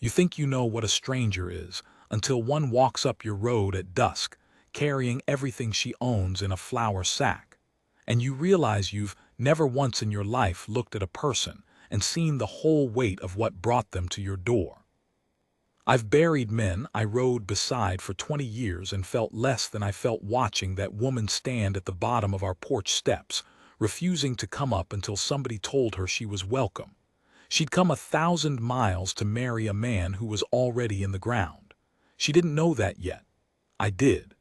You think you know what a stranger is until one walks up your road at dusk, carrying everything she owns in a flour sack. And you realize you've never once in your life looked at a person and seen the whole weight of what brought them to your door. I've buried men I rode beside for 20 years and felt less than I felt watching that woman stand at the bottom of our porch steps, refusing to come up until somebody told her she was welcome. She'd come 1,000 miles to marry a man who was already in the ground. She didn't know that yet. I did.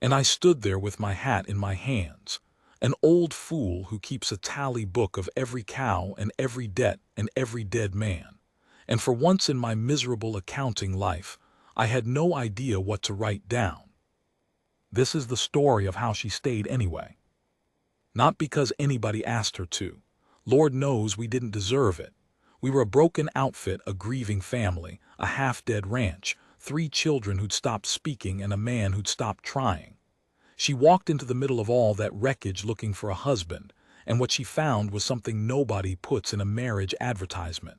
And I stood there with my hat in my hands, an old fool who keeps a tally book of every cow and every debt and every dead man. And for once in my miserable accounting life, I had no idea what to write down. This is the story of how she stayed anyway. Not because anybody asked her to. Lord knows we didn't deserve it. We were a broken outfit, a grieving family, a half-dead ranch, 3 children who'd stopped speaking and a man who'd stopped trying. She walked into the middle of all that wreckage looking for a husband, and what she found was something nobody puts in a marriage advertisement.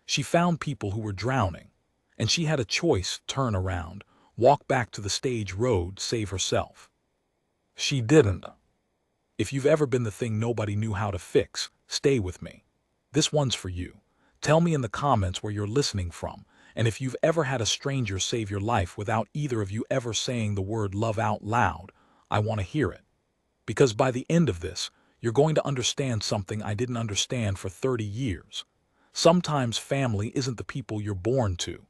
She found people who were drowning, and she had a choice: turn around, walk back to the stage road, save herself. She didn't. If you've ever been the thing nobody knew how to fix, stay with me. This one's for you. Tell me in the comments where you're listening from, and if you've ever had a stranger save your life without either of you ever saying the word love out loud, I want to hear it. Because by the end of this, you're going to understand something I didn't understand for 30 years. Sometimes family isn't the people you're born to.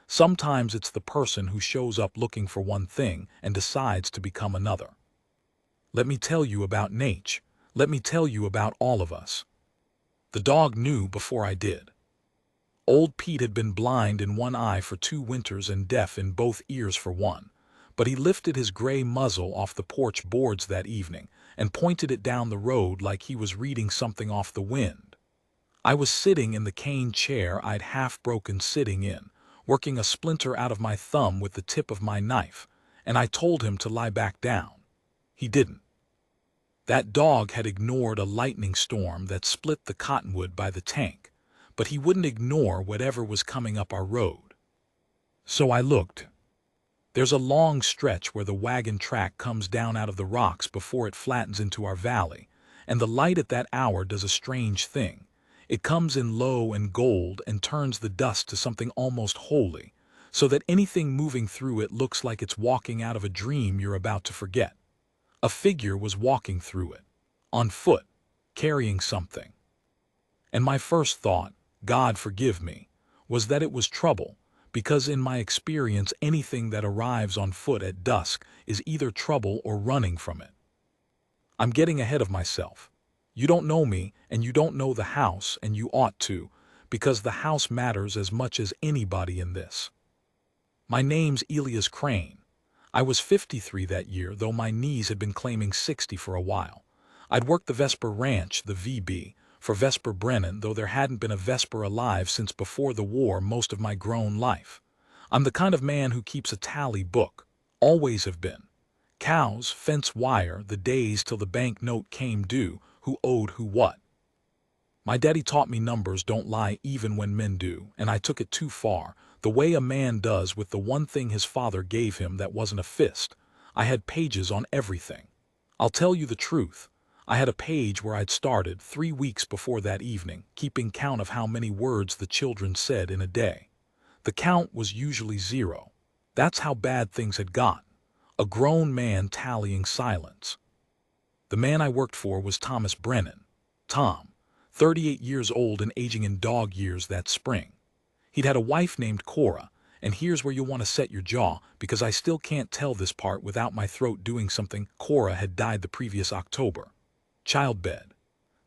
Sometimes it's the person who shows up looking for one thing and decides to become another. Let me tell you about Nate. Let me tell you about all of us. The dog knew before I did. Old Pete had been blind in one eye for 2 winters and deaf in both ears for one, but he lifted his gray muzzle off the porch boards that evening and pointed it down the road like he was reading something off the wind. I was sitting in the cane chair I'd half-broken sitting in, working a splinter out of my thumb with the tip of my knife, and I told him to lie back down. He didn't. That dog had ignored a lightning storm that split the cottonwood by the tank, but he wouldn't ignore whatever was coming up our road. So I looked. There's a long stretch where the wagon track comes down out of the rocks before it flattens into our valley, and the light at that hour does a strange thing. It comes in low and gold and turns the dust to something almost holy, so that anything moving through it looks like it's walking out of a dream you're about to forget. A figure was walking through it, on foot, carrying something. And my first thought, God forgive me, was that it was trouble, because in my experience anything that arrives on foot at dusk is either trouble or running from it. I'm getting ahead of myself. You don't know me, and you don't know the house, and you ought to, because the house matters as much as anybody in this. My name's Elias Crane. I was 53 that year, though my knees had been claiming 60 for a while. I'd worked the Vesper Ranch, the VB, for Vesper Brennan, though there hadn't been a Vesper alive since before the war most of my grown life. I'm the kind of man who keeps a tally book. Always have been. Cows, fence wire, the days till the bank note came due, who owed who what. My daddy taught me numbers don't lie even when men do, and I took it too far, the way a man does with the one thing his father gave him that wasn't a fist. I had pages on everything. I'll tell you the truth. I had a page where I'd started 3 weeks before that evening, keeping count of how many words the children said in a day. The count was usually 0. That's how bad things had gotten. A grown man tallying silence. The man I worked for was Thomas Brennan. Tom, 38 years old and aging in dog years that spring. He'd had a wife named Cora, and here's where you'll want to set your jaw, because I still can't tell this part without my throat doing something. Cora had died the previous October. Childbed.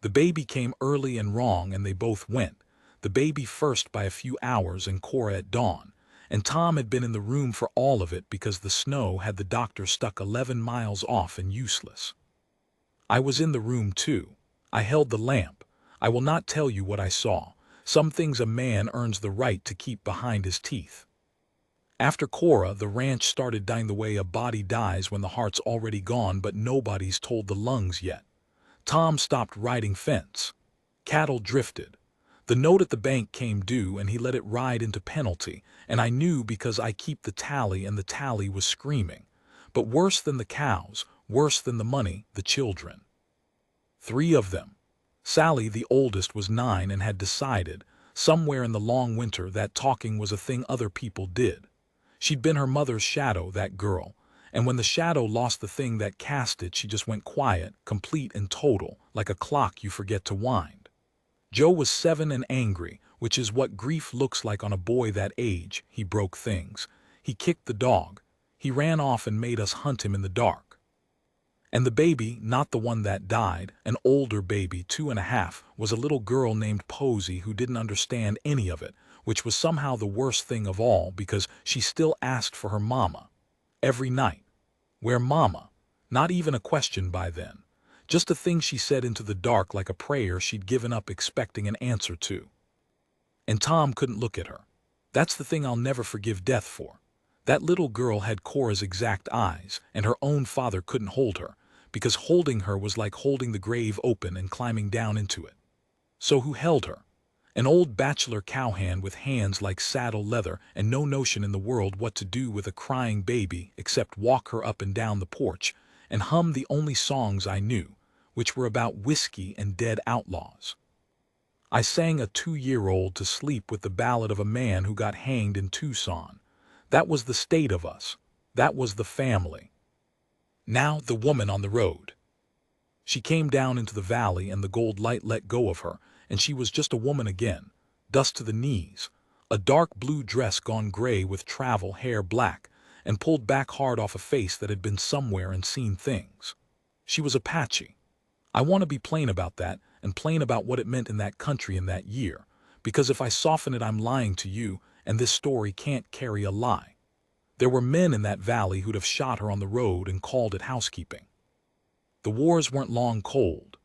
The baby came early and wrong, and they both went. The baby first by a few hours and Cora at dawn. And Tom had been in the room for all of it because the snow had the doctor stuck 11 miles off and useless. I was in the room too. I held the lamp. I will not tell you what I saw. Some things a man earns the right to keep behind his teeth. After Cora, the ranch started dying the way a body dies when the heart's already gone, but nobody's told the lungs yet. Tom stopped riding fence. Cattle drifted. The note at the bank came due and he let it ride into penalty, and I knew because I keep the tally and the tally was screaming. But worse than the cows, worse than the money, the children. 3 of them. Sally, the oldest, was 9 and had decided, somewhere in the long winter, that talking was a thing other people did. She'd been her mother's shadow, that girl, and when the shadow lost the thing that cast it, she just went quiet, complete and total, like a clock you forget to wind. Joe was 7 and angry, which is what grief looks like on a boy that age. He broke things. He kicked the dog. He ran off and made us hunt him in the dark. And the baby, not the one that died, an older baby, 2.5, was a little girl named Posy who didn't understand any of it, which was somehow the worst thing of all because she still asked for her mama. Every night. Where mama? Not even a question by then. Just a thing she said into the dark like a prayer she'd given up expecting an answer to. And Tom couldn't look at her. That's the thing I'll never forgive death for. That little girl had Cora's exact eyes, and her own father couldn't hold her, because holding her was like holding the grave open and climbing down into it. So who held her? An old bachelor cowhand with hands like saddle leather and no notion in the world what to do with a crying baby except walk her up and down the porch and hum the only songs I knew, which were about whiskey and dead outlaws. I sang a 2-year-old to sleep with the ballad of a man who got hanged in Tucson. That was the state of us. That was the family. Now the woman on the road. She came down into the valley and the gold light let go of her, and she was just a woman again, dust to the knees, a dark blue dress gone gray with travel, hair black, and pulled back hard off a face that had been somewhere and seen things. She was Apache. I want to be plain about that, and plain about what it meant in that country in that year, because if I soften it I'm lying to you, and this story can't carry a lie. There were men in that valley who'd have shot her on the road and called it housekeeping. The wars weren't long cold.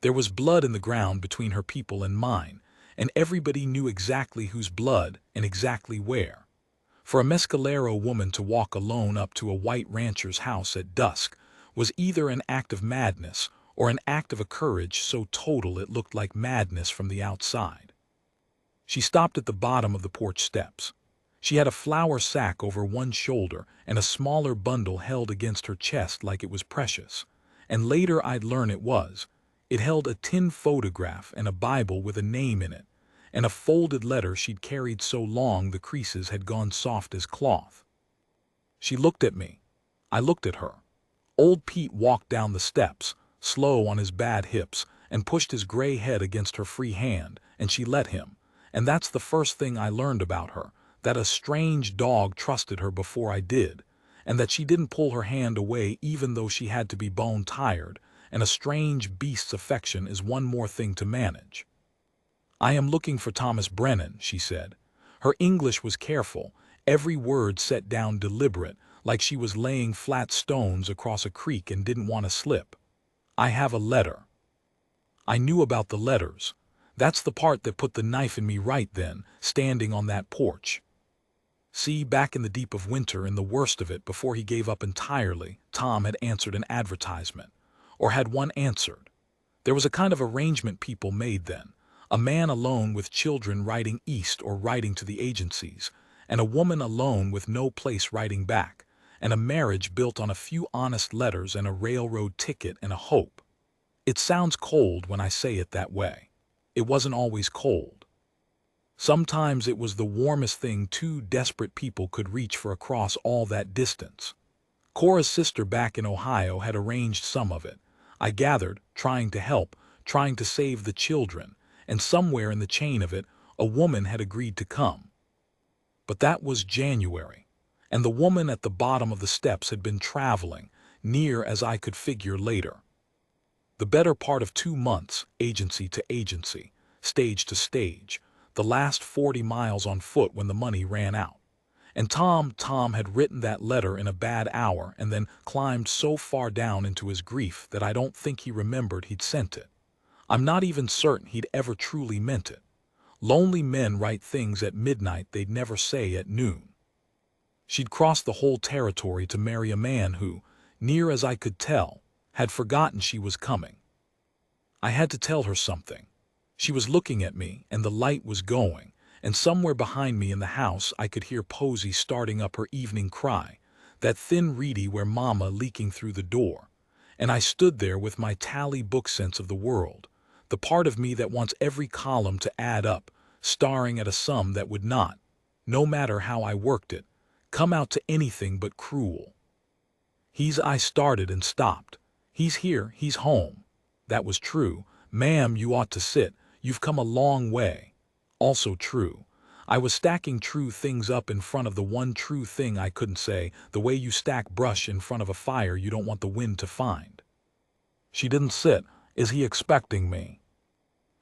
There was blood in the ground between her people and mine, and everybody knew exactly whose blood and exactly where. For a mescalero woman to walk alone up to a white rancher's house at dusk was either an act of madness or an act of a courage so total it looked like madness from the outside. She stopped at the bottom of the porch steps. She had a flour sack over one shoulder and a smaller bundle held against her chest like it was precious. And later I'd learn it was. It held a tin photograph and a Bible with a name in it, and a folded letter she'd carried so long the creases had gone soft as cloth. She looked at me. I looked at her. Old Pete walked down the steps, slow on his bad hips, and pushed his gray head against her free hand, and she let him. And that's the first thing I learned about her, that a strange dog trusted her before I did, and that she didn't pull her hand away even though she had to be bone-tired, and a strange beast's affection is one more thing to manage. "I am looking for Thomas Brennan," she said. Her English was careful, every word set down deliberate, like she was laying flat stones across a creek and didn't want to slip. "I have a letter." I knew about the letters. That's the part that put the knife in me right then, standing on that porch. See, back in the deep of winter, in the worst of it, before he gave up entirely, Tom had answered an advertisement. Or had one answered. There was a kind of arrangement people made then. A man alone with children writing east or writing to the agencies, and a woman alone with no place writing back, and a marriage built on a few honest letters and a railroad ticket and a hope. It sounds cold when I say it that way. It wasn't always cold. Sometimes it was the warmest thing 2 desperate people could reach for across all that distance. Cora's sister back in Ohio had arranged some of it. I gathered, trying to help, trying to save the children, and somewhere in the chain of it, a woman had agreed to come. But that was January, and the woman at the bottom of the steps had been traveling, near as I could figure later. The better part of 2 months, agency to agency, stage to stage, the last 40 miles on foot when the money ran out. And Tom had written that letter in a bad hour and then climbed so far down into his grief that I don't think he remembered he'd sent it. I'm not even certain he'd ever truly meant it. Lonely men write things at midnight they'd never say at noon. She'd crossed the whole territory to marry a man who, near as I could tell, had forgotten she was coming. I had to tell her something. She was looking at me, and the light was going, and somewhere behind me in the house I could hear Posy starting up her evening cry, that thin reedy where mama leaking through the door. And I stood there with my tally book sense of the world, the part of me that wants every column to add up, staring at a sum that would not, no matter how I worked it, come out to anything but cruel. I started and stopped. He's here, he's home. That was true. Ma'am, you ought to sit. You've come a long way. Also true. I was stacking true things up in front of the one true thing I couldn't say, the way you stack brush in front of a fire you don't want the wind to find. She didn't sit. Is he expecting me?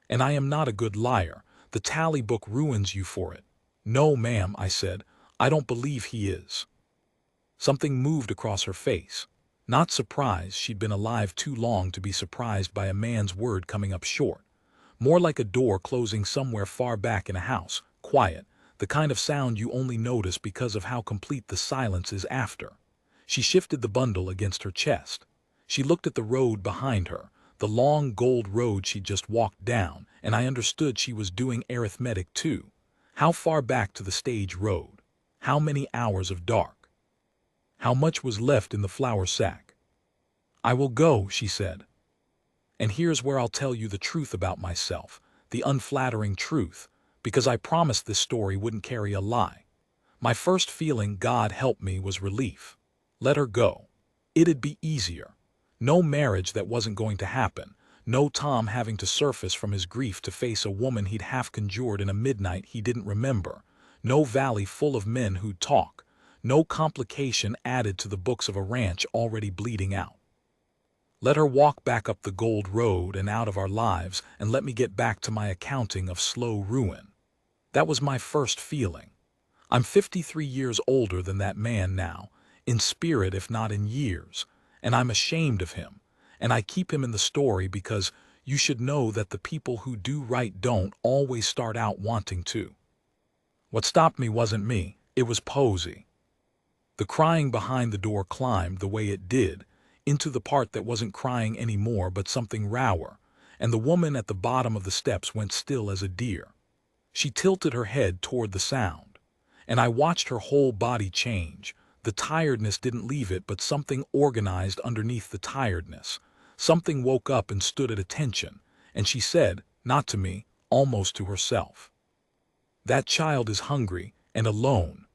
And I am not a good liar. The tally book ruins you for it. No, ma'am, I said. I don't believe he is. Something moved across her face. Not surprise, she'd been alive too long to be surprised by a man's word coming up short. More like a door closing somewhere far back in a house, quiet, the kind of sound you only notice because of how complete the silence is after. She shifted the bundle against her chest. She looked at the road behind her, the long gold road she'd just walked down, and I understood she was doing arithmetic too. How far back to the stage road? How many hours of dark? How much was left in the flour sack? I will go, she said. And here's where I'll tell you the truth about myself, the unflattering truth, because I promised this story wouldn't carry a lie. My first feeling, God help me, was relief. Let her go. It'd be easier. No marriage that wasn't going to happen. No Tom having to surface from his grief to face a woman he'd half conjured in a midnight he didn't remember. No valley full of men who'd talk. No complication added to the books of a ranch already bleeding out. Let her walk back up the gold road and out of our lives, and let me get back to my accounting of slow ruin. That was my first feeling. I'm 53 years older than that man now, in spirit if not in years, and I'm ashamed of him, and I keep him in the story because you should know that the people who do right don't always start out wanting to. What stopped me wasn't me, it was Posy. The crying behind the door climbed the way it did, into the part that wasn't crying anymore but something rower, and the woman at the bottom of the steps went still as a deer. She tilted her head toward the sound, and I watched her whole body change. The tiredness didn't leave it, but something organized underneath the tiredness. Something woke up and stood at attention, and she said, not to me, almost to herself, "That child is hungry and alone."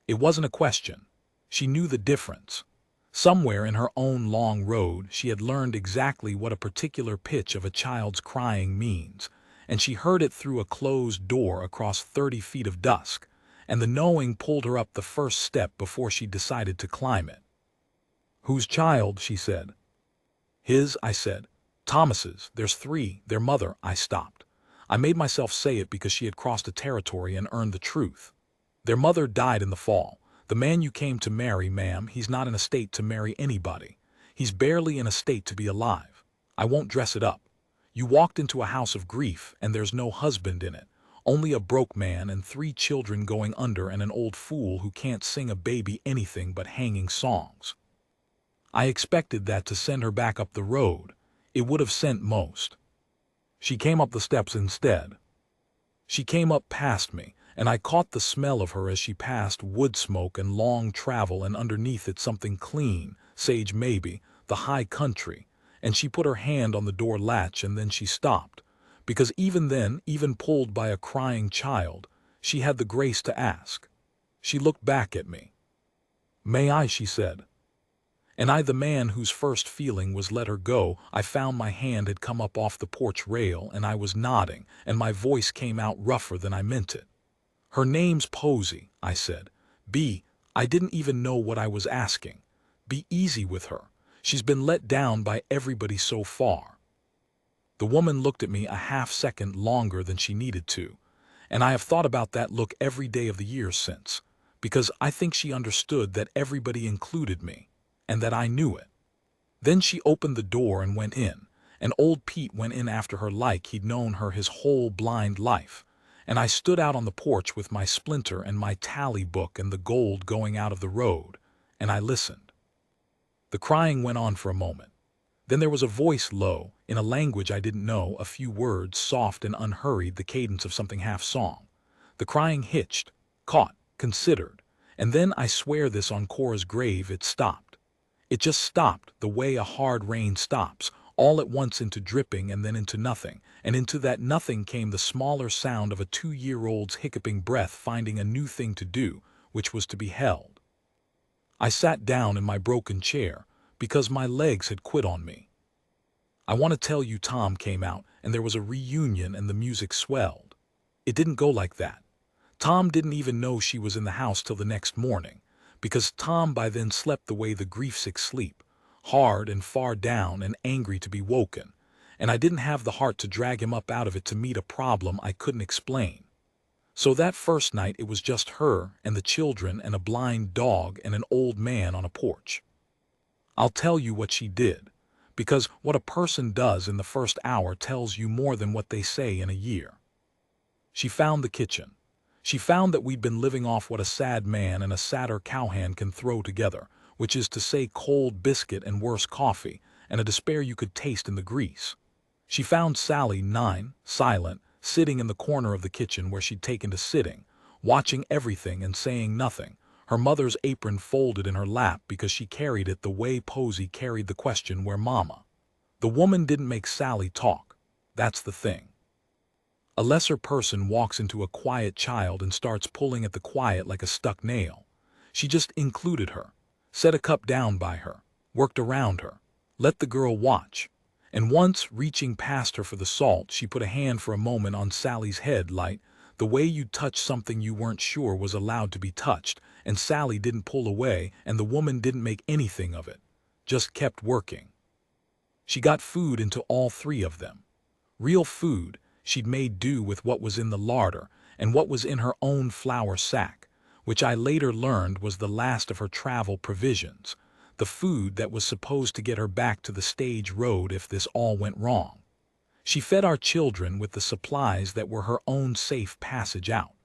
It wasn't a question. She knew the difference. Somewhere in her own long road she had learned exactly what a particular pitch of a child's crying means, and she heard it through a closed door across 30 feet of dusk, and the knowing pulled her up the first step before she decided to climb it. "Whose child?" she said. "His," I said. "Thomas's. There's 3. Their mother." I stopped. I made myself say it because she had crossed a territory and earned the truth. "Their mother died in the fall. The man you came to marry, ma'am, he's not in a state to marry anybody. He's barely in a state to be alive. I won't dress it up. You walked into a house of grief, and there's no husband in it. Only a broke man and 3 children going under and an old fool who can't sing a baby anything but hanging songs." I expected that to send her back up the road. It would have sent most. She came up the steps instead. She came up past me, and I caught the smell of her as she passed, wood smoke and long travel, and underneath it something clean, sage maybe, the high country, and she put her hand on the door latch, and then she stopped, because even then, even pulled by a crying child, she had the grace to ask. She looked back at me. "May I?" she said. And I, the man whose first feeling was let her go, I found my hand had come up off the porch rail, and I was nodding, and my voice came out rougher than I meant it. "Her name's Posy," I said. I didn't even know what I was asking. Be easy with her. She's been let down by everybody so far." The woman looked at me a half-second longer than she needed to, and I have thought about that look every day of the year since, because I think she understood that everybody included me, and that I knew it. Then she opened the door and went in, and old Pete went in after her like he'd known her his whole blind life, and I stood out on the porch with my splinter and my tally book and the gold going out of the road, and I listened. The crying went on for a moment. Then there was a voice low, in a language I didn't know, a few words, soft and unhurried, the cadence of something half-song. The crying hitched, caught, considered, and then, I swear this on Cora's grave, it stopped. It just stopped, the way a hard rain stops, all at once into dripping and then into nothing, and into that nothing came the smaller sound of a 2-year-old's hiccuping breath finding a new thing to do, which was to be held. I sat down in my broken chair, because my legs had quit on me. I want to tell you, Tom came out, and there was a reunion and the music swelled. It didn't go like that. Tom didn't even know she was in the house till the next morning, because Tom by then slept the way the grief-sick sleep, hard and far down and angry to be woken, and I didn't have the heart to drag him up out of it to meet a problem I couldn't explain. So that first night it was just her and the children and a blind dog and an old man on a porch. I'll tell you what she did, because what a person does in the first hour tells you more than what they say in a year. She found the kitchen. She found that we'd been living off what a sad man and a sadder cowhand can throw together, which is to say cold biscuit and worse coffee, and a despair you could taste in the grease. She found Sally, 9, silent, sitting in the corner of the kitchen where she'd taken to sitting, watching everything and saying nothing, her mother's apron folded in her lap because she carried it the way Posey carried the question, "Where Mama?" The woman didn't make Sally talk. That's the thing. A lesser person walks into a quiet child and starts pulling at the quiet like a stuck nail. She just included her, set a cup down by her, worked around her, let the girl watch. And once, reaching past her for the salt, she put a hand for a moment on Sally's head, like the way you'd touch something you weren't sure was allowed to be touched, and Sally didn't pull away, and the woman didn't make anything of it, just kept working. She got food into all 3 of them. Real food. She'd made do with what was in the larder and what was in her own flour sack, which I later learned was the last of her travel provisions, the food that was supposed to get her back to the stage road if this all went wrong. She fed our children with the supplies that were her own safe passage out.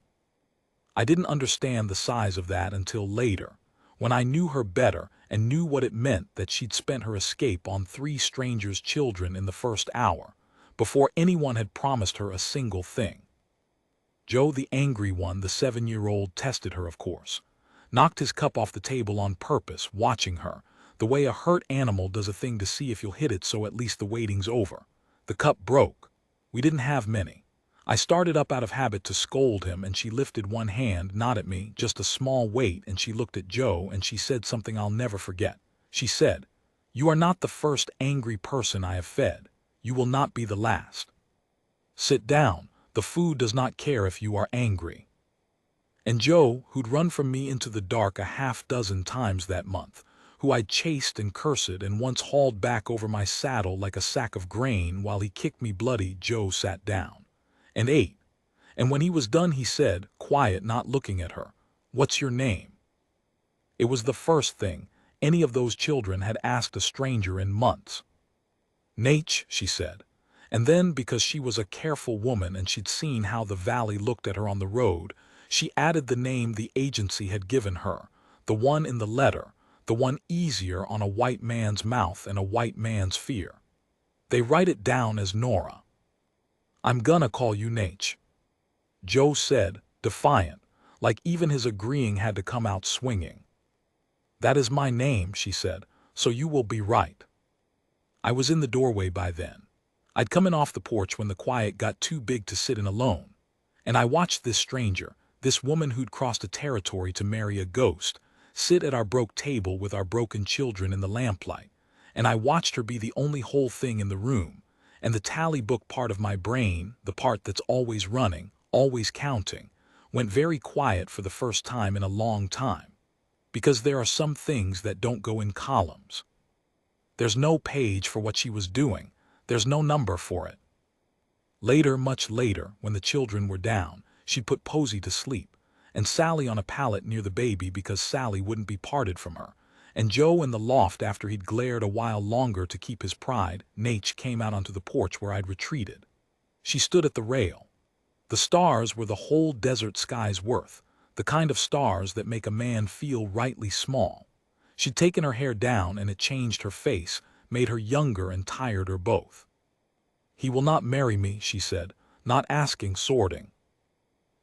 I didn't understand the size of that until later, when I knew her better and knew what it meant that she'd spent her escape on 3 strangers' children in the first hour, before anyone had promised her a single thing. Joe, the angry one, the 7-year-old, tested her, of course. Knocked his cup off the table on purpose, watching her, the way a hurt animal does a thing to see if you'll hit it so at least the waiting's over. The cup broke. We didn't have many. I started up out of habit to scold him, and she lifted one hand, not at me, just a small weight, and she looked at Joe, and she said something I'll never forget. She said, "You are not the first angry person I have fed. You will not be the last. Sit down. The food does not care if you are angry." And Joe, who'd run from me into the dark a half-dozen times that month, who I'd chased and cursed and once hauled back over my saddle like a sack of grain while he kicked me bloody, Joe sat down and ate. And when he was done he said, quiet, not looking at her, "What's your name?" It was the first thing any of those children had asked a stranger in months. "Nate," she said. And then, because she was a careful woman and she'd seen how the valley looked at her on the road, she added the name the agency had given her, the one in the letter, the one easier on a white man's mouth and a white man's fear. They write it down as Nora. "I'm gonna call you Nate," Joe said, defiant, like even his agreeing had to come out swinging. "That is my name," she said, "so you will be right." I was in the doorway by then. I'd come in off the porch when the quiet got too big to sit in alone. And I watched this stranger, this woman who'd crossed a territory to marry a ghost, sit at our broke table with our broken children in the lamplight. And I watched her be the only whole thing in the room. And the tally book part of my brain, the part that's always running, always counting, went very quiet for the first time in a long time. Because there are some things that don't go in columns. There's no page for what she was doing. There's no number for it. Later, much later, when the children were down, she'd put Posey to sleep, and Sally on a pallet near the baby because Sally wouldn't be parted from her, and Joe in the loft after he'd glared a while longer to keep his pride. Nate came out onto the porch where I'd retreated. She stood at the rail. The stars were the whole desert sky's worth, the kind of stars that make a man feel rightly small. She'd taken her hair down and it changed her face, made her younger and tired her both. "He will not marry me," she said, not asking, sorting.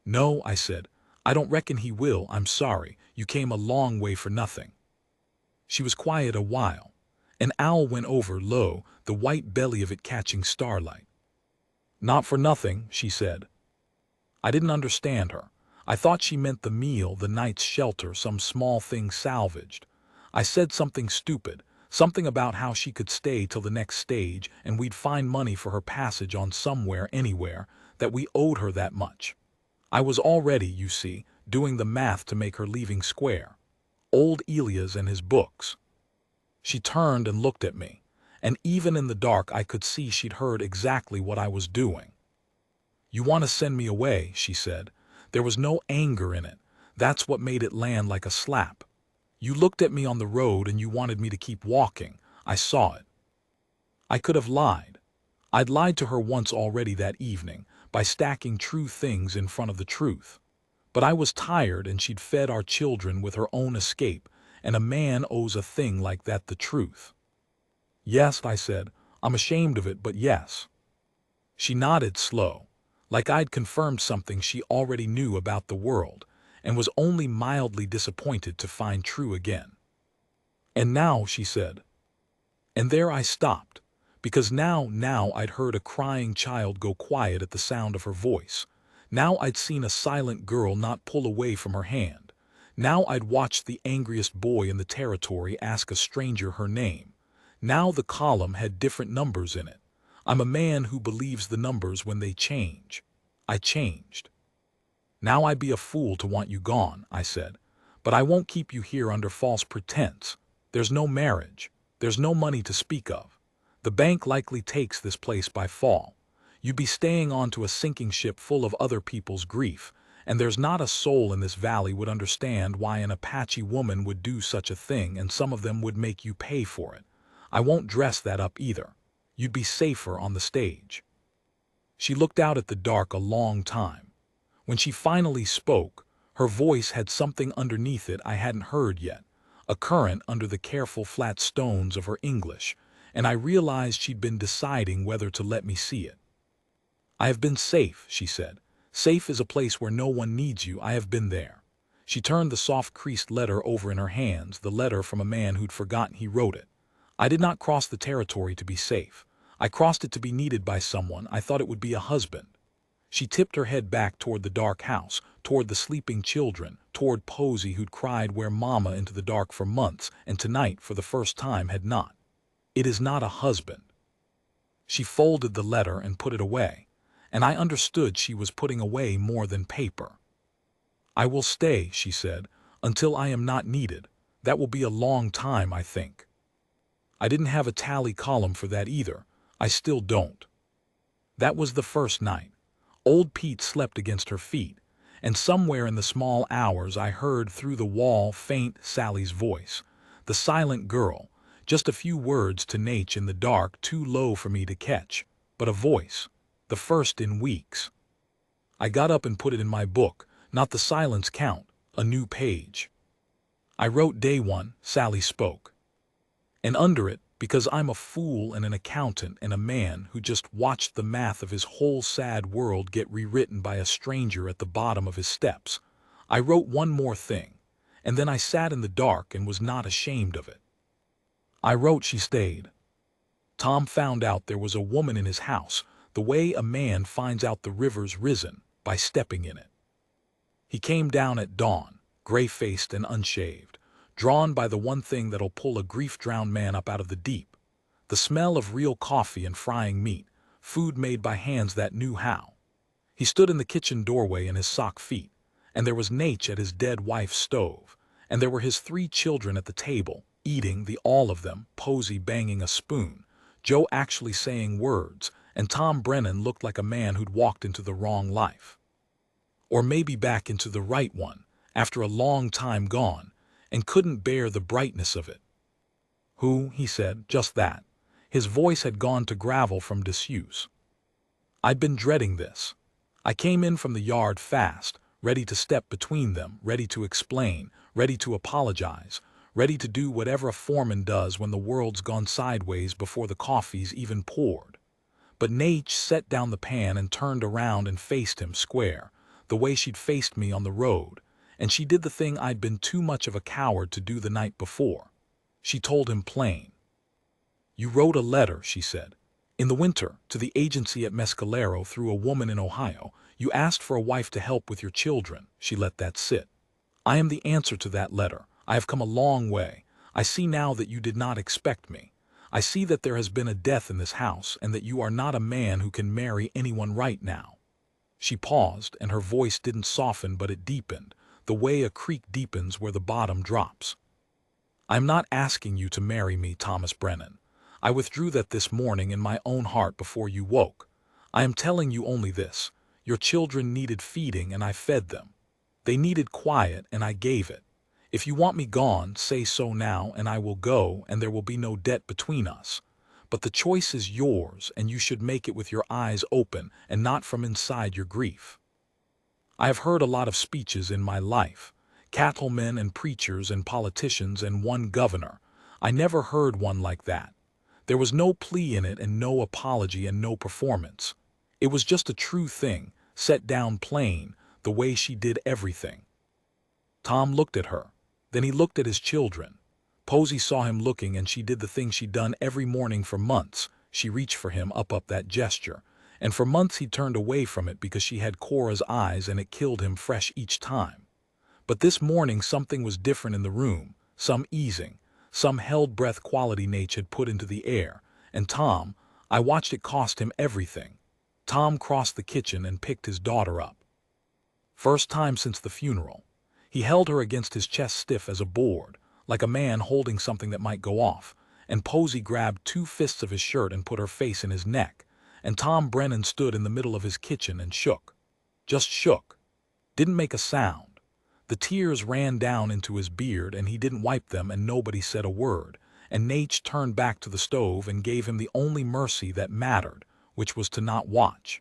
"No," I said, "I don't reckon he will. I'm sorry. You came a long way for nothing." She was quiet a while. An owl went over low, the white belly of it catching starlight. "Not for nothing," she said. I didn't understand her. I thought she meant the meal, the night's shelter, some small thing salvaged. I said something stupid, something about how she could stay till the next stage and we'd find money for her passage on somewhere, anywhere, that we owed her that much. I was already, you see, doing the math to make her leaving square. Old Elias and his books. She turned and looked at me, and even in the dark I could see she'd heard exactly what I was doing. "You want to send me away," she said. There was no anger in it. That's what made it land like a slap. "You looked at me on the road and you wanted me to keep walking. I saw it." I could have lied. I'd lied to her once already that evening, by stacking true things in front of the truth. But I was tired and she'd fed our children with her own escape, and a man owes a thing like that the truth. "Yes," I said, "I'm ashamed of it, but yes." She nodded slow, like I'd confirmed something she already knew about the world, and was only mildly disappointed to find true again. "And now," she said. And there I stopped, because now I'd heard a crying child go quiet at the sound of her voice. Now I'd seen a silent girl not pull away from her hand. Now I'd watched the angriest boy in the territory ask a stranger her name. Now the column had different numbers in it. I'm a man who believes the numbers when they change. I changed. "Now I'd be a fool to want you gone," I said. "But I won't keep you here under false pretense. There's no marriage. There's no money to speak of. The bank likely takes this place by fall. You'd be staying on to a sinking ship full of other people's grief, and there's not a soul in this valley would understand why an Apache woman would do such a thing, and some of them would make you pay for it. I won't dress that up either. You'd be safer on the stage." She looked out at the dark a long time. When she finally spoke, her voice had something underneath it I hadn't heard yet, a current under the careful flat stones of her English, and I realized she'd been deciding whether to let me see it. "I have been safe," she said. "Safe is a place where no one needs you. I have been there." She turned the soft creased letter over in her hands, the letter from a man who'd forgotten he wrote it. "I did not cross the territory to be safe. I crossed it to be needed by someone. I thought it would be a husband." She tipped her head back toward the dark house, toward the sleeping children, toward Posey who'd cried where Mama into the dark for months, and tonight for the first time had not. "It is not a husband." She folded the letter and put it away, and I understood she was putting away more than paper. "I will stay," she said, "until I am not needed. That will be a long time, I think." I didn't have a tally column for that either. I still don't. That was the first night. Old Pete slept against her feet, and somewhere in the small hours I heard through the wall faint Sally's voice, the silent girl, just a few words to Nate in the dark, too low for me to catch, but a voice, the first in weeks. I got up and put it in my book, not the silence count, a new page. I wrote Day 1, Sally spoke. And under it, because I'm a fool and an accountant and a man who just watched the math of his whole sad world get rewritten by a stranger at the bottom of his steps, I wrote one more thing, and then I sat in the dark and was not ashamed of it. I wrote she stayed. Tom found out there was a woman in his house, the way a man finds out the river's risen, by stepping in it. He came down at dawn, gray-faced and unshaved, drawn by the one thing that'll pull a grief-drowned man up out of the deep, the smell of real coffee and frying meat, food made by hands that knew how. He stood in the kitchen doorway in his sock feet, and there was Nate at his dead wife's stove, and there were his 3 children at the table, eating, the all of them, Posey banging a spoon, Joe actually saying words, and Tom Brennan looked like a man who'd walked into the wrong life. Or maybe back into the right one, after a long time gone, and couldn't bear the brightness of it. "Who?" he said, just that. His voice had gone to gravel from disuse. I'd been dreading this. I came in from the yard fast, ready to step between them, ready to explain, ready to apologize, ready to do whatever a foreman does when the world's gone sideways before the coffee's even poured. But Nate set down the pan and turned around and faced him square, the way she'd faced me on the road, and she did the thing I'd been too much of a coward to do the night before. She told him plain. "You wrote a letter," she said, "in the winter, to the agency at Mescalero through a woman in Ohio. You asked for a wife to help with your children." She let that sit. "I am the answer to that letter. I have come a long way. I see now that you did not expect me. I see that there has been a death in this house and that you are not a man who can marry anyone right now." She paused, and her voice didn't soften but it deepened, the way a creek deepens where the bottom drops. "I'm not asking you to marry me, Thomas Brennan. I withdrew that this morning in my own heart before you woke. I am telling you only this. Your children needed feeding and I fed them. They needed quiet and I gave it. If you want me gone, say so now and I will go and there will be no debt between us. But the choice is yours and you should make it with your eyes open and not from inside your grief. I have heard a lot of speeches in my life, cattlemen and preachers and politicians and one governor. I never heard one like that. There was no plea in it and no apology and no performance. It was just a true thing, set down plain, the way she did everything." Tom looked at her. Then he looked at his children. Posey saw him looking and she did the thing she'd done every morning for months. She reached for him up that gesture. And for months he turned away from it because she had Cora's eyes and it killed him fresh each time. But this morning something was different in the room, some easing, some held-breath quality Nate had put into the air. And Tom, I watched it cost him everything. Tom crossed the kitchen and picked his daughter up. First time since the funeral. He held her against his chest stiff as a board, like a man holding something that might go off, and Posey grabbed 2 fists of his shirt and put her face in his neck, and Tom Brennan stood in the middle of his kitchen and shook. Just shook. Didn't make a sound. The tears ran down into his beard and he didn't wipe them and nobody said a word, and Nate turned back to the stove and gave him the only mercy that mattered, which was to not watch.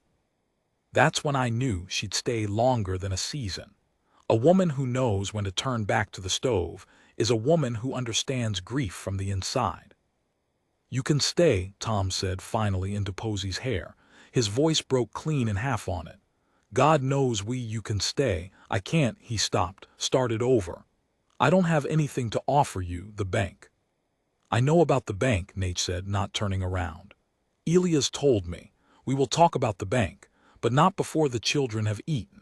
That's when I knew she'd stay longer than a season. A woman who knows when to turn back to the stove is a woman who understands grief from the inside. "You can stay," Tom said finally into Posey's hair. His voice broke clean in half on it. "God knows you can stay. I can't." He stopped, started over. "I don't have anything to offer you, the bank." "I know about the bank," Nate said, not turning around. "Elia's told me. We will talk about the bank, but not before the children have eaten."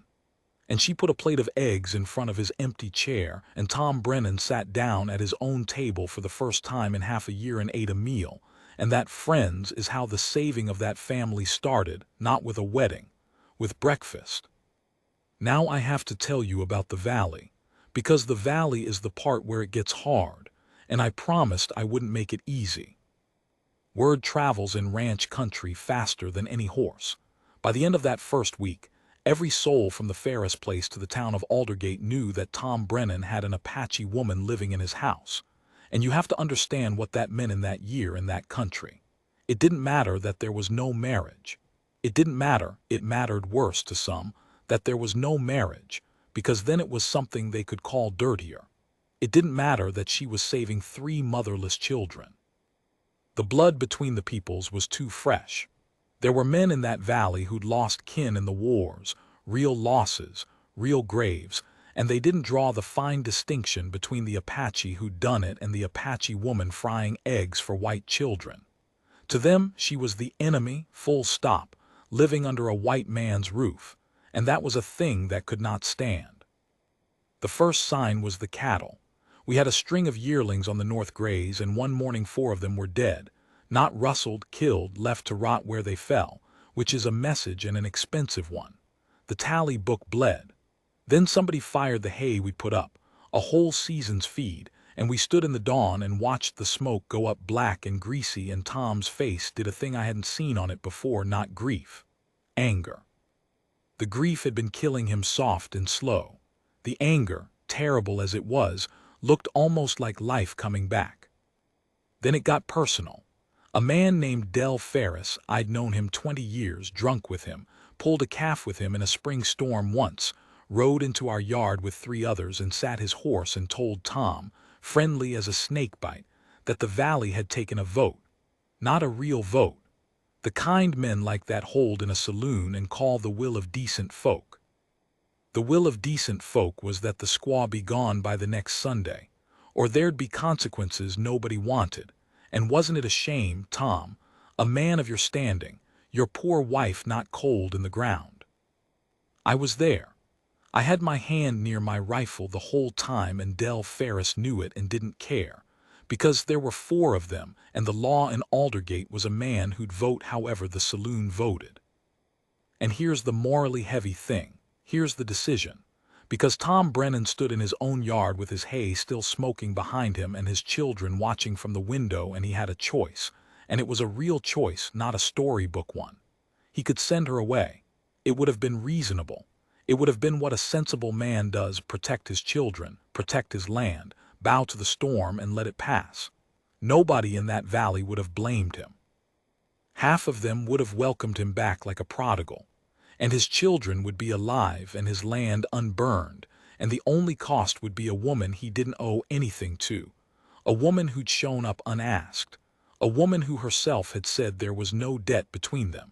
And she put a plate of eggs in front of his empty chair, and Tom Brennan sat down at his own table for the first time in half a year and ate a meal. And that, friends, is how the saving of that family started, not with a wedding, with breakfast. Now I have to tell you about the valley, because the valley is the part where it gets hard, and I promised I wouldn't make it easy. Word travels in ranch country faster than any horse. By the end of that first week, every soul from the Ferris place to the town of Aldergate knew that Tom Brennan had an Apache woman living in his house. And you have to understand what that meant in that year in that country. It didn't matter that there was no marriage. It didn't matter, it mattered worse to some, that there was no marriage, because then it was something they could call dirtier. It didn't matter that she was saving 3 motherless children. The blood between the peoples was too fresh. There were men in that valley who'd lost kin in the wars, real losses, real graves, and they didn't draw the fine distinction between the Apache who'd done it and the Apache woman frying eggs for white children. To them, she was the enemy, full stop, living under a white man's roof, and that was a thing that could not stand. The first sign was the cattle. We had a string of yearlings on the North graze, and one morning 4 of them were dead, not rustled, killed, left to rot where they fell, which is a message and an expensive one. The tally book bled. Then somebody fired the hay we'd put up, a whole season's feed, and we stood in the dawn and watched the smoke go up black and greasy, and Tom's face did a thing I hadn't seen on it before, not grief. Anger. The grief had been killing him soft and slow. The anger, terrible as it was, looked almost like life coming back. Then it got personal. A man named Del Ferris, I'd known him 20 years, drunk with him, pulled a calf with him in a spring storm once, rode into our yard with 3 others and sat his horse and told Tom, friendly as a snake bite, that the valley had taken a vote. Not a real vote. The kind men like that hold in a saloon and call the will of decent folk. The will of decent folk was that the squaw be gone by the next Sunday, or there'd be consequences nobody wanted. And wasn't it a shame, Tom, a man of your standing, your poor wife not cold in the ground? I was there. I had my hand near my rifle the whole time, and Del Ferris knew it and didn't care, because there were 4 of them, and the law in Aldergate was a man who'd vote however the saloon voted. And here's the morally heavy thing. Here's the decision. Because Tom Brennan stood in his own yard with his hay still smoking behind him and his children watching from the window, and he had a choice. And it was a real choice, not a storybook one. He could send her away. It would have been reasonable. It would have been what a sensible man does: protect his children, protect his land, bow to the storm and let it pass. Nobody in that valley would have blamed him. Half of them would have welcomed him back like a prodigal, and his children would be alive and his land unburned, and the only cost would be a woman he didn't owe anything to, a woman who'd shown up unasked, a woman who herself had said there was no debt between them.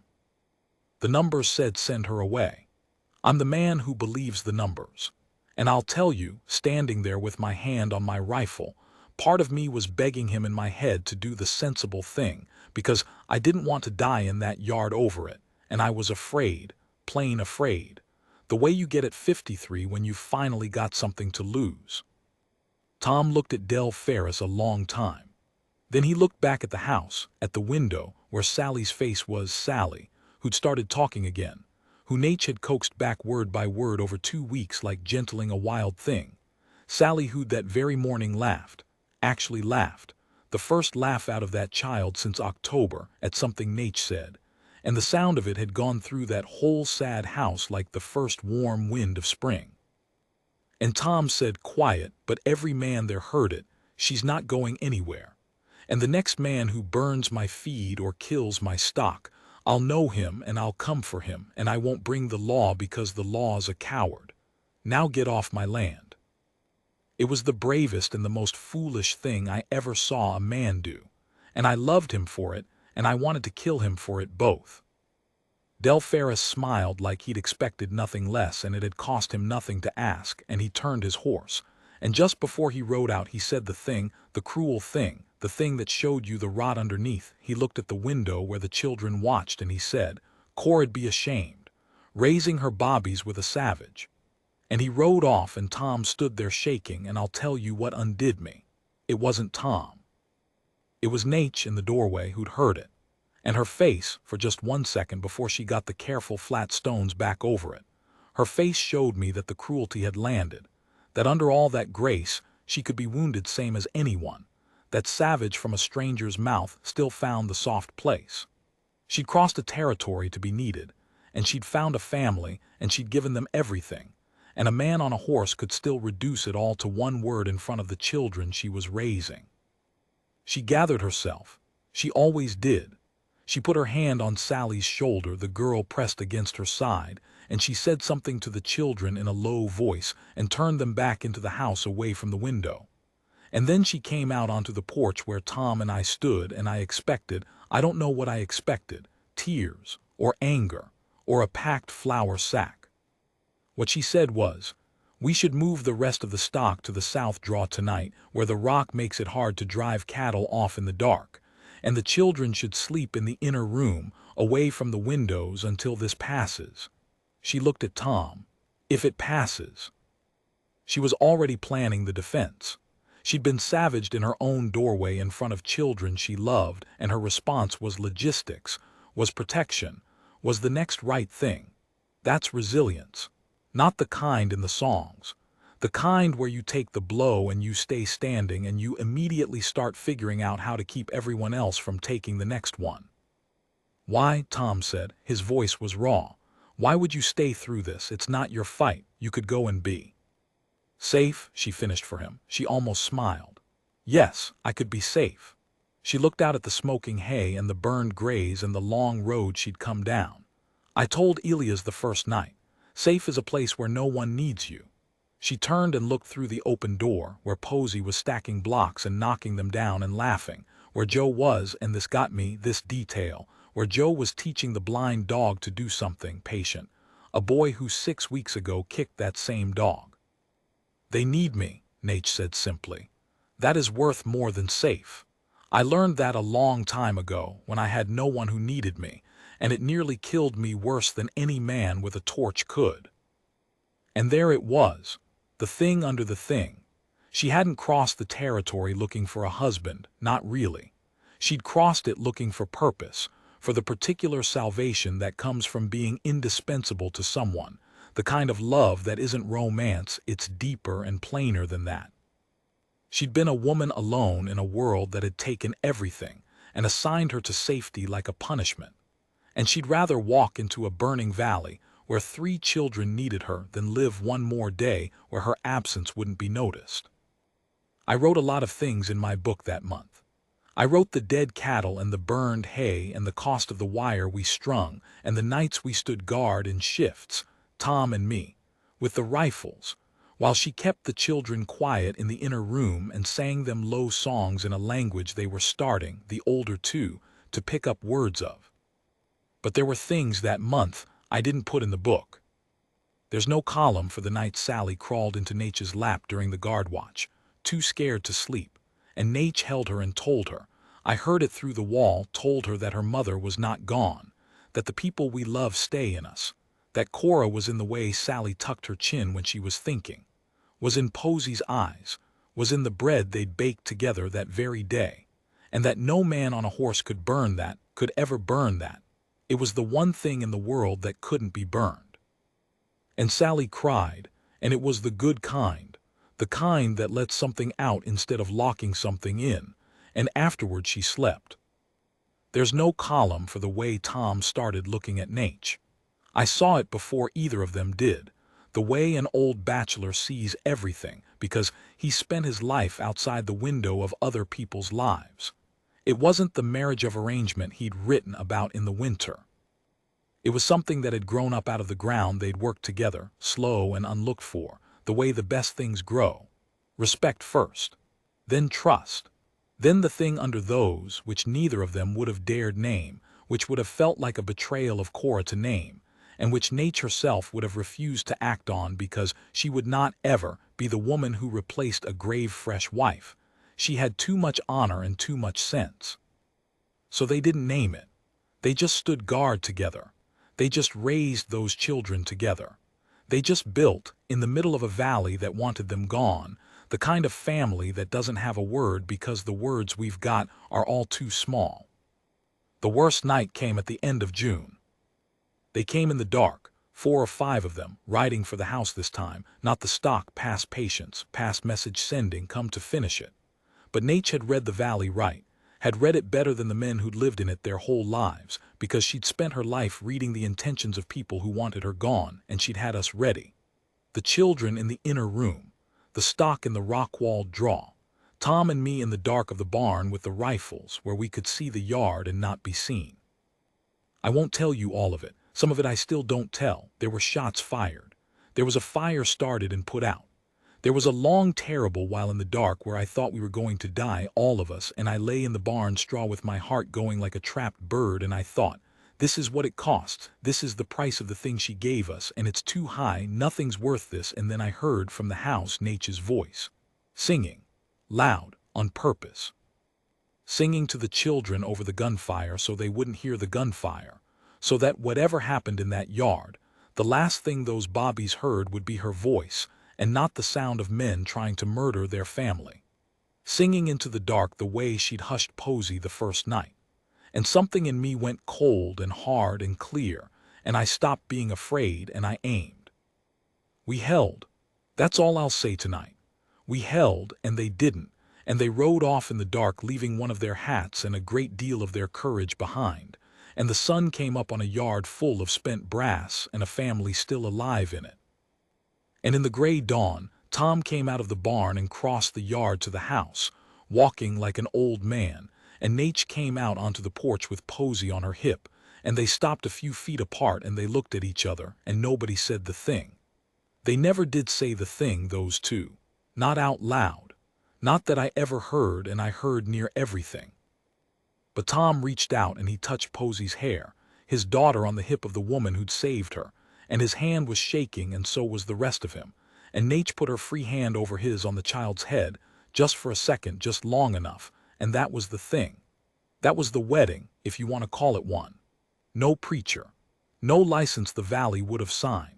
The numbers said send her away. I'm the man who believes the numbers. And I'll tell you, standing there with my hand on my rifle, part of me was begging him in my head to do the sensible thing, because I didn't want to die in that yard over it, and I was afraid, plain afraid, the way you get at 53 when you've finally got something to lose. Tom looked at Del Ferris a long time. Then he looked back at the house, at the window, where Sally's face was, Sally, who'd started talking again, who Nate had coaxed back word by word over 2 weeks like gentling a wild thing. Sally who'd that very morning laughed, actually laughed, the first laugh out of that child since October, at something Nate said, and the sound of it had gone through that whole sad house like the first warm wind of spring. And Tom said, quiet, but every man there heard it, she's not going anywhere. And the next man who burns my feed or kills my stock, I'll know him and I'll come for him, and I won't bring the law because the law's a coward. Now get off my land. It was the bravest and the most foolish thing I ever saw a man do, and I loved him for it, and I wanted to kill him for it both. Del Ferris smiled like he'd expected nothing less, and it had cost him nothing to ask, and he turned his horse, and just before he rode out he said the thing, the cruel thing, the thing that showed you the rot underneath. He looked at the window where the children watched and he said, Cora'd be ashamed, raising her bobbies with a savage. And he rode off, and Tom stood there shaking, and I'll tell you what undid me. It wasn't Tom. It was Nate in the doorway who'd heard it, and her face, for just 1 second before she got the careful flat stones back over it, her face showed me that the cruelty had landed, that under all that grace she could be wounded same as anyone, that savage from a stranger's mouth still found the soft place. She'd crossed a territory to be needed, and she'd found a family, and she'd given them everything, and a man on a horse could still reduce it all to one word in front of the children she was raising. She gathered herself. She always did. She put her hand on Sally's shoulder, the girl pressed against her side, and she said something to the children in a low voice and turned them back into the house away from the window. And then she came out onto the porch where Tom and I stood, and I expected, I don't know what I expected, tears, or anger, or a packed flour sack. What she said was, we should move the rest of the stock to the south draw tonight, where the rock makes it hard to drive cattle off in the dark, and the children should sleep in the inner room, away from the windows until this passes. She looked at Tom. If it passes. She was already planning the defense. She'd been savaged in her own doorway in front of children she loved, and her response was logistics, was protection, was the next right thing. That's resilience. Not the kind in the songs. The kind where you take the blow and you stay standing and you immediately start figuring out how to keep everyone else from taking the next one. Why, Tom said, his voice was raw. Why would you stay through this? It's not your fight. You could go and be safe, she finished for him. She almost smiled. Yes, I could be safe. She looked out at the smoking hay and the burned grays and the long road she'd come down. I told Elias the first night, safe is a place where no one needs you. She turned and looked through the open door, where Posey was stacking blocks and knocking them down and laughing, where Joe was, and this got me, this detail, where Joe was teaching the blind dog to do something patient, a boy who 6 weeks ago kicked that same dog. "They need me," Nate said simply. "That is worth more than safe. I learned that a long time ago, when I had no one who needed me, and it nearly killed me worse than any man with a torch could." And there it was, the thing under the thing. She hadn't crossed the territory looking for a husband, not really. She'd crossed it looking for purpose, for the particular salvation that comes from being indispensable to someone, the kind of love that isn't romance, it's deeper and plainer than that. She'd been a woman alone in a world that had taken everything and assigned her to safety like a punishment. And she'd rather walk into a burning valley where 3 children needed her than live one more day where her absence wouldn't be noticed. I wrote a lot of things in my book that month. I wrote the dead cattle and the burned hay and the cost of the wire we strung and the nights we stood guard in shifts, Tom and me, with the rifles, while she kept the children quiet in the inner room and sang them low songs in a language they were starting, the older two, to pick up words of. But there were things that month I didn't put in the book. There's no column for the night Sally crawled into Nate's lap during the guard watch, too scared to sleep, and Nate held her and told her, I heard it through the wall, told her that her mother was not gone, that the people we love stay in us, that Cora was in the way Sally tucked her chin when she was thinking, was in Posey's eyes, was in the bread they'd baked together that very day, and that no man on a horse could burn that, could ever burn that. It was the one thing in the world that couldn't be burned. And Sally cried, and it was the good kind, the kind that lets something out instead of locking something in, and afterward she slept. There's no column for the way Tom started looking at Nate. I saw it before either of them did, the way an old bachelor sees everything because he spent his life outside the window of other people's lives. It wasn't the marriage of arrangement he'd written about in the winter. It was something that had grown up out of the ground they'd worked together, slow and unlooked for, the way the best things grow. Respect first, then trust, then the thing under those which neither of them would have dared name, which would have felt like a betrayal of Cora to name, and which Nate herself would have refused to act on because she would not ever be the woman who replaced a grave fresh wife. She had too much honor and too much sense. So they didn't name it. They just stood guard together. They just raised those children together. They just built, in the middle of a valley that wanted them gone, the kind of family that doesn't have a word because the words we've got are all too small. The worst night came at the end of June. They came in the dark, 4 or 5 of them, riding for the house this time, not the stock past patience, past message sending, come to finish it. But Nate had read the valley right, had read it better than the men who'd lived in it their whole lives, because she'd spent her life reading the intentions of people who wanted her gone, and she'd had us ready. The children in the inner room, the stock in the rock-walled draw, Tom and me in the dark of the barn with the rifles where we could see the yard and not be seen. I won't tell you all of it. Some of it I still don't tell. There were shots fired. There was a fire started and put out. There was a long terrible while in the dark where I thought we were going to die, all of us, and I lay in the barn straw with my heart going like a trapped bird, and I thought, this is what it costs, this is the price of the thing she gave us, and it's too high, nothing's worth this. And then I heard from the house Nate's voice, singing, loud, on purpose. Singing to the children over the gunfire so they wouldn't hear the gunfire, so that whatever happened in that yard, the last thing those bobbies heard would be her voice, and not the sound of men trying to murder their family. Singing into the dark the way she'd hushed Posey the first night. And something in me went cold and hard and clear, and I stopped being afraid and I aimed. We held. That's all I'll say tonight. We held, and they didn't, and they rode off in the dark, leaving one of their hats and a great deal of their courage behind, and the sun came up on a yard full of spent brass and a family still alive in it. And in the gray dawn, Tom came out of the barn and crossed the yard to the house, walking like an old man, and Nate came out onto the porch with Posey on her hip, and they stopped a few feet apart and they looked at each other, and nobody said the thing. They never did say the thing, those two. Not out loud. Not that I ever heard, and I heard near everything. But Tom reached out and he touched Posey's hair, his daughter on the hip of the woman who'd saved her, and his hand was shaking and so was the rest of him, and Nate put her free hand over his on the child's head, just for a second, just long enough, and that was the thing. That was the wedding, if you want to call it one. No preacher. No license the valley would have signed.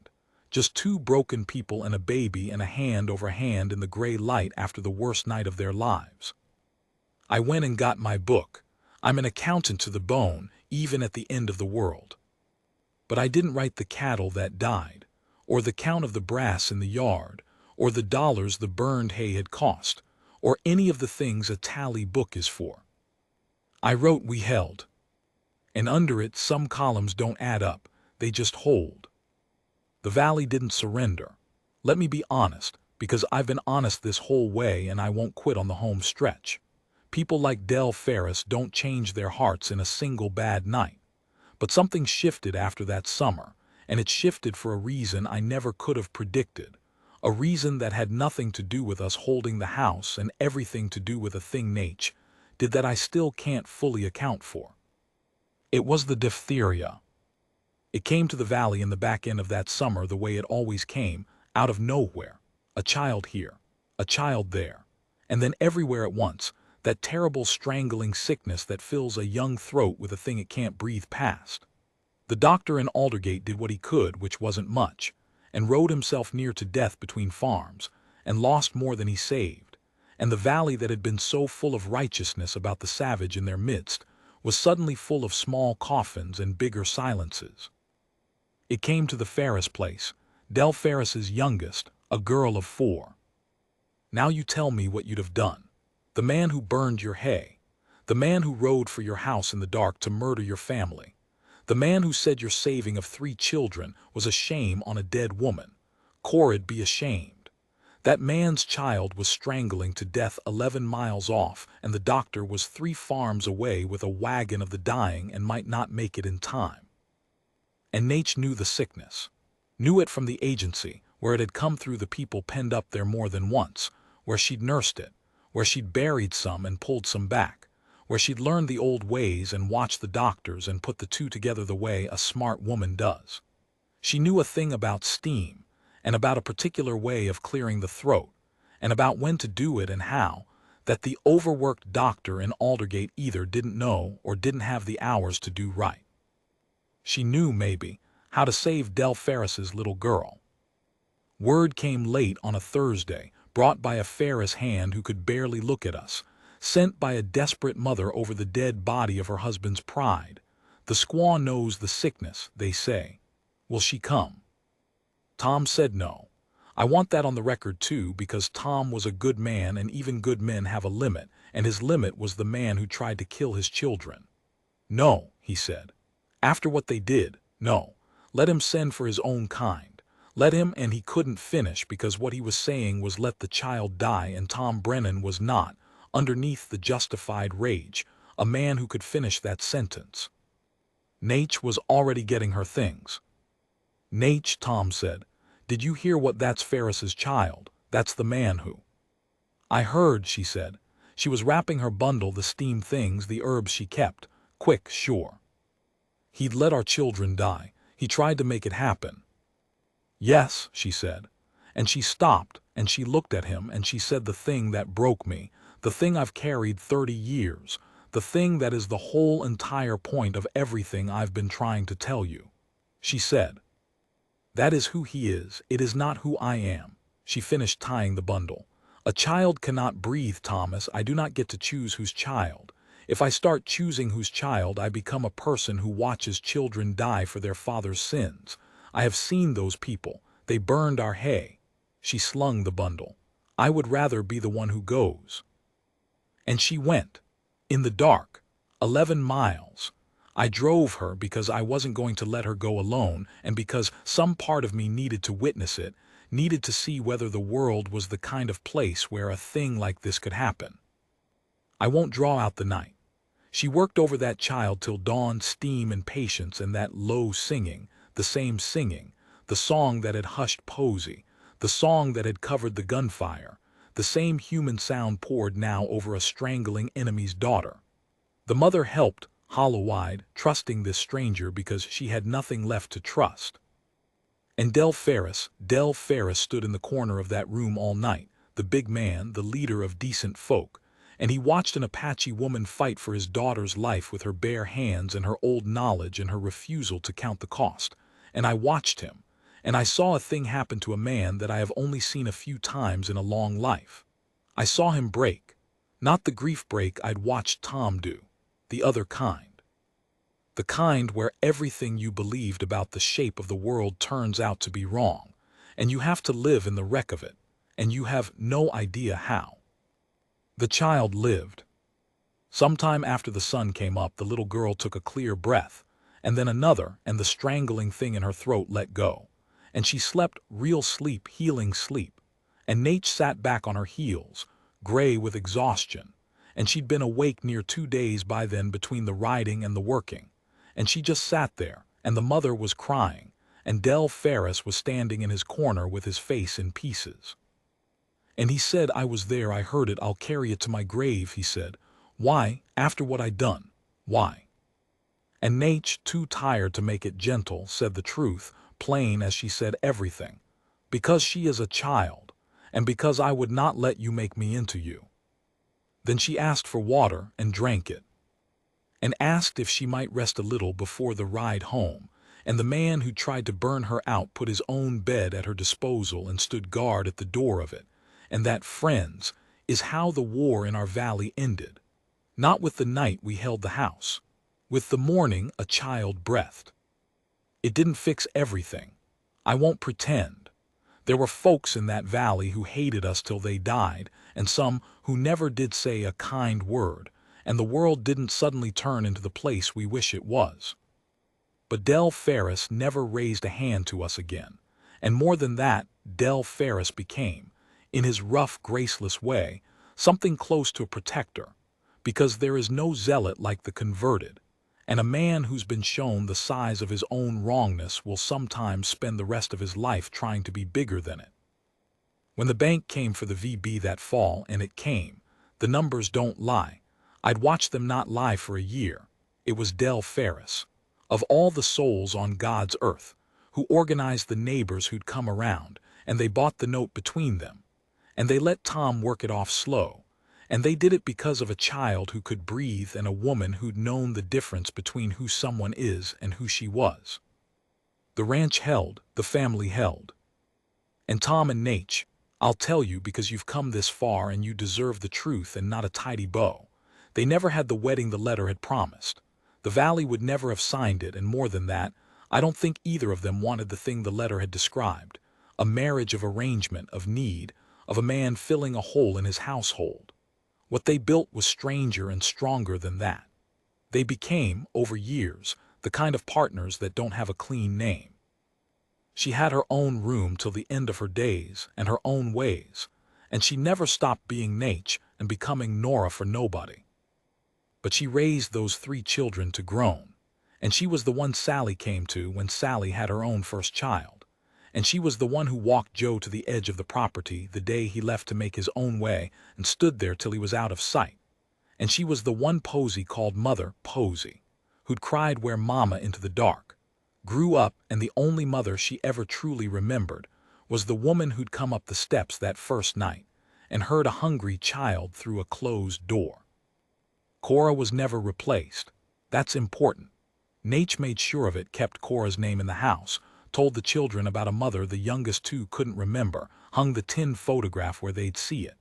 Just two broken people and a baby and a hand over hand in the gray light after the worst night of their lives. I went and got my book. I'm an accountant to the bone, even at the end of the world. But I didn't write the cattle that died, or the count of the brass in the yard, or the dollars the burned hay had cost, or any of the things a tally book is for. I wrote we held. And under it some columns don't add up, they just hold. The valley didn't surrender. Let me be honest, because I've been honest this whole way and I won't quit on the home stretch. People like Del Ferris don't change their hearts in a single bad night. But something shifted after that summer, and it shifted for a reason I never could have predicted. A reason that had nothing to do with us holding the house and everything to do with a thing Nate did that I still can't fully account for. It was the diphtheria. It came to the valley in the back end of that summer the way it always came, out of nowhere. A child here, a child there, and then everywhere at once, that terrible strangling sickness that fills a young throat with a thing it can't breathe past. The doctor in Aldergate did what he could, which wasn't much, and rode himself near to death between farms, and lost more than he saved, and the valley that had been so full of righteousness about the savage in their midst was suddenly full of small coffins and bigger silences. It came to the Ferris place, Del Ferris's youngest, a girl of 4. Now you tell me what you'd have done. The man who burned your hay. The man who rode for your house in the dark to murder your family. The man who said your saving of 3 children was a shame on a dead woman. Cora'd be ashamed. That man's child was strangling to death 11 miles off, and the doctor was 3 farms away with a wagon of the dying and might not make it in time. And Nate knew the sickness. Knew it from the agency, where it had come through the people penned up there more than once, where she'd nursed it, where she'd buried some and pulled some back, where she'd learned the old ways and watched the doctors and put the two together the way a smart woman does. She knew a thing about steam, and about a particular way of clearing the throat, and about when to do it and how, that the overworked doctor in Aldergate either didn't know or didn't have the hours to do right. She knew, maybe, how to save Del Ferris's little girl. Word came late on a Thursday, brought by a Ferris hand who could barely look at us, sent by a desperate mother over the dead body of her husband's pride. The squaw knows the sickness, they say. Will she come? Tom said no. I want that on the record too, because Tom was a good man and even good men have a limit, and his limit was the man who tried to kill his children. No, he said. After what they did, no. Let him send for his own kind. Let him, and he couldn't finish because what he was saying was let the child die, and Tom Brennan was not, underneath the justified rage, a man who could finish that sentence. Nate was already getting her things. Nate, Tom said, did you hear what that's Ferris's child? That's the man who. I heard, she said. She was wrapping her bundle, the steam things, the herbs she kept. Quick, sure. He'd let our children die. He tried to make it happen. Yes, she said. And she stopped, and she looked at him, and she said the thing that broke me, the thing I've carried 30 years, the thing that is the whole entire point of everything I've been trying to tell you. She said, that is who he is, it is not who I am. She finished tying the bundle. A child cannot breathe, Thomas. I do not get to choose whose child. If I start choosing whose child, I become a person who watches children die for their father's sins. I have seen those people. They burned our hay. She slung the bundle. I would rather be the one who goes. And she went. In the dark. 11 miles. I drove her because I wasn't going to let her go alone, and because some part of me needed to witness it, needed to see whether the world was the kind of place where a thing like this could happen. I won't draw out the night. She worked over that child till dawn, steam and patience and that low singing, the same singing, the song that had hushed Posey, The song that had covered the gunfire, the same human sound poured now over a strangling enemy's daughter. The mother helped, hollow-eyed, trusting this stranger because she had nothing left to trust. And Del Ferris stood in the corner of that room all night, the big man, the leader of decent folk, and he watched an Apache woman fight for his daughter's life with her bare hands and her old knowledge and her refusal to count the cost. And I watched him, and I saw a thing happen to a man that I have only seen a few times in a long life. I saw him break. Not the grief break I'd watched Tom do. The other kind. The kind where everything you believed about the shape of the world turns out to be wrong, and you have to live in the wreck of it, and you have no idea how. The child lived. Sometime after the sun came up, the little girl took a clear breath, and then another, and the strangling thing in her throat let go, and she slept real sleep, healing sleep, and Nate sat back on her heels, gray with exhaustion, and she'd been awake near 2 days by then between the riding and the working, and she just sat there, and the mother was crying, and Del Ferris was standing in his corner with his face in pieces. And he said, "I was there, I heard it, I'll carry it to my grave," he said. "Why, after what I'd done? Why?" And Nate, too tired to make it gentle, said the truth, plain as she said everything. "Because she is a child, and because I would not let you make me into you." Then she asked for water and drank it, and asked if she might rest a little before the ride home, and the man who tried to burn her out put his own bed at her disposal and stood guard at the door of it. And that, friends, is how the war in our valley ended. Not with the night we held the house. With the morning a child breathed. It didn't fix everything. I won't pretend. There were folks in that valley who hated us till they died, and some who never did say a kind word, and the world didn't suddenly turn into the place we wish it was. But Del Ferris never raised a hand to us again, and more than that, Del Ferris became, in his rough, graceless way, something close to a protector, because there is no zealot like the converted, and a man who's been shown the size of his own wrongness will sometimes spend the rest of his life trying to be bigger than it. When the bank came for the VB that fall, and it came, the numbers don't lie. I'd watched them not lie for a year. It was Del Ferris, of all the souls on God's earth, who organized the neighbors who'd come around, and they bought the note between them, and they let Tom work it off slow, and they did it because of a child who could breathe and a woman who'd known the difference between who someone is and who she was. The ranch held, the family held. And Tom and Nate, I'll tell you because you've come this far and you deserve the truth and not a tidy bow. They never had the wedding the letter had promised. The valley would never have signed it, and more than that, I don't think either of them wanted the thing the letter had described, a marriage of arrangement, of need, of a man filling a hole in his household. What they built was stranger and stronger than that. They became, over years, the kind of partners that don't have a clean name. She had her own room till the end of her days, and her own ways, and she never stopped being Nate and becoming Nora for nobody. But she raised those 3 children to grown, and she was the one Sally came to when Sally had her own first child, and she was the one who walked Joe to the edge of the property the day he left to make his own way and stood there till he was out of sight, and she was the one Posy called Mother Posy, who'd cried where Mama into the dark, grew up, and the only mother she ever truly remembered was the woman who'd come up the steps that first night and heard a hungry child through a closed door. Cora was never replaced. That's important. Nate made sure of it, kept Cora's name in the house, told the children about a mother the youngest 2 couldn't remember, hung the tin photograph where they'd see it.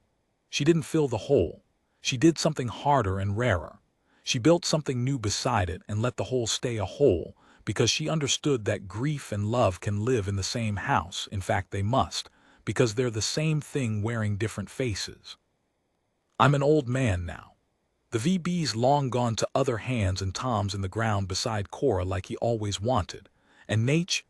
She didn't fill the hole. She did something harder and rarer. She built something new beside it and let the hole stay a hole, because she understood that grief and love can live in the same house. In fact, they must, because they're the same thing wearing different faces. I'm an old man now. The VB's long gone to other hands, and Tom's in the ground beside Cora like he always wanted. And Nate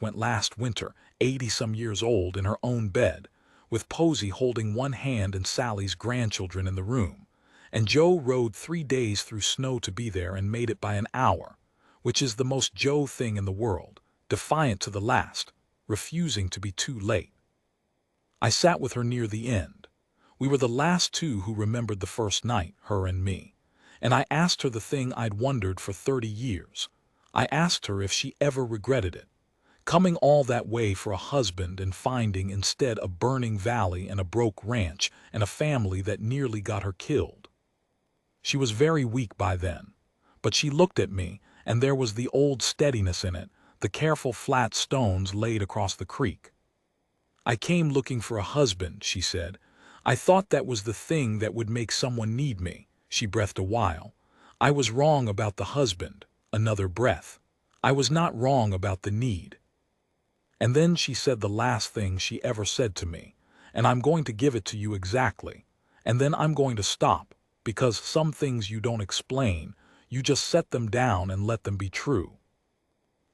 went last winter, 80-some years old, in her own bed, with Posy holding one hand and Sally's grandchildren in the room. And Joe rode 3 days through snow to be there and made it by an hour, which is the most Joe thing in the world, defiant to the last, refusing to be too late. I sat with her near the end. We were the last two who remembered the first night, her and me. And I asked her the thing I'd wondered for 30 years. I asked her if she ever regretted it. Coming all that way for a husband and finding instead a burning valley and a broke ranch and a family that nearly got her killed. She was very weak by then. But she looked at me, and there was the old steadiness in it, the careful flat stones laid across the creek. I came looking for a husband, she said. I thought that was the thing that would make someone need me. She breathed a while. I was wrong about the husband. Another breath. I was not wrong about the need. And then she said the last thing she ever said to me, and I'm going to give it to you exactly. And then I'm going to stop, because some things you don't explain, you just set them down and let them be true.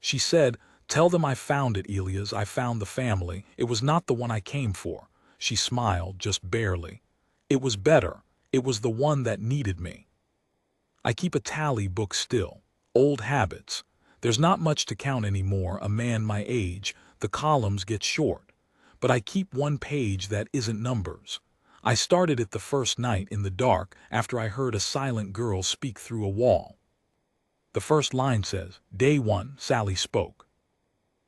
She said, "Tell them I found it, Elias, I found the family. It was not the one I came for." She smiled, just barely. It was better. It was the one that needed me. I keep a tally book still. Old habits. There's not much to count anymore, a man my age. The columns get short. But I keep one page that isn't numbers. I started it the first night in the dark after I heard a silent girl speak through a wall. The first line says, "Day 1, Sally spoke."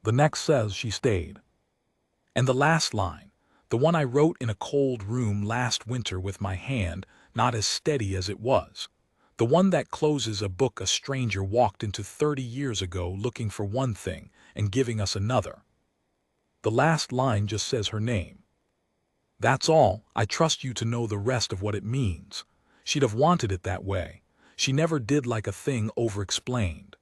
The next says she stayed. And the last line, the one I wrote in a cold room last winter with my hand not as steady as it was, the one that closes a book a stranger walked into 30 years ago looking for one thing and giving us another. The last line just says her name. That's all. I trust you to know the rest of what it means. She'd have wanted it that way. She never did like a thing over-explained.